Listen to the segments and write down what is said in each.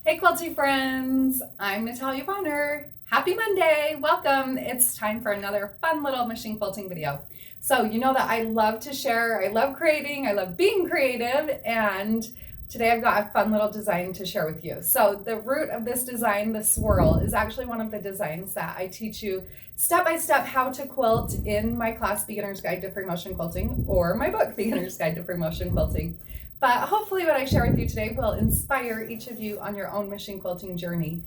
Hey quilty friends, I'm Natalia Bonner. Happy Monday, welcome. It's time for another fun little machine quilting video. So you know that I love to share, I love creating, I love being creative, and today I've got a fun little design to share with you. So the root of this design, the swirl, is actually one of the designs that I teach you step by step how to quilt in my class Beginner's Guide to Free Motion Quilting or my book Beginner's Guide to Free Motion Quilting. But hopefully what I share with you today will inspire each of you on your own machine quilting journey.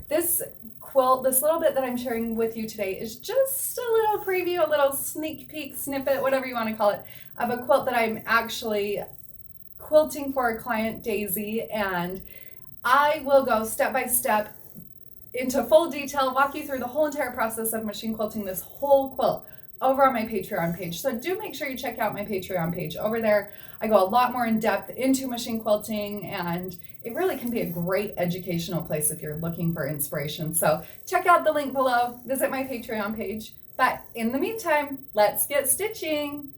This quilt, this little bit that I'm sharing with you today is just a little preview, a little sneak peek, snippet, whatever you want to call it, of a quilt that I'm actually quilting for a client, Daisy, and I will go step by step into full detail, walk you through the whole entire process of machine quilting this whole quilt over on my Patreon page. So do make sure you check out my Patreon page. Over there, I go a lot more in depth into machine quilting, and it really can be a great educational place if you're looking for inspiration. So check out the link below, visit my Patreon page. But in the meantime, let's get stitching.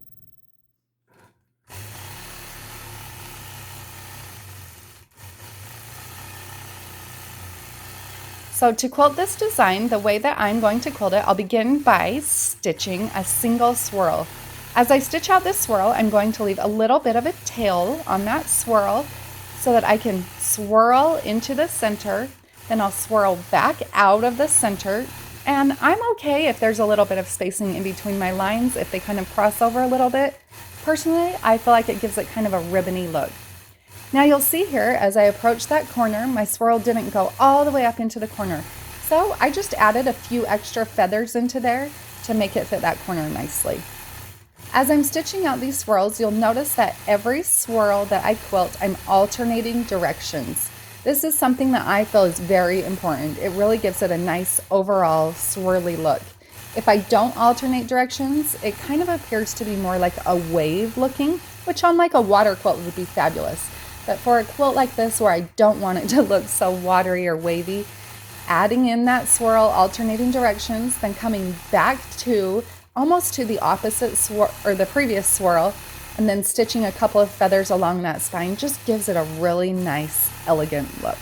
So to quilt this design, the way that I'm going to quilt it, I'll begin by stitching a single swirl. As I stitch out this swirl, I'm going to leave a little bit of a tail on that swirl so that I can swirl into the center, then I'll swirl back out of the center, and I'm okay if there's a little bit of spacing in between my lines, if they kind of cross over a little bit. Personally, I feel like it gives it kind of a ribbony look. Now you'll see here, as I approach that corner, my swirl didn't go all the way up into the corner. So I just added a few extra feathers into there to make it fit that corner nicely. As I'm stitching out these swirls, you'll notice that every swirl that I quilt, I'm alternating directions. This is something that I feel is very important. It really gives it a nice overall swirly look. If I don't alternate directions, it kind of appears to be more like a wave looking, which on like a water quilt would be fabulous. But for a quilt like this where I don't want it to look so watery or wavy, adding in that swirl, alternating directions, then coming back to almost to the opposite swirl or the previous swirl, and then stitching a couple of feathers along that spine just gives it a really nice, elegant look.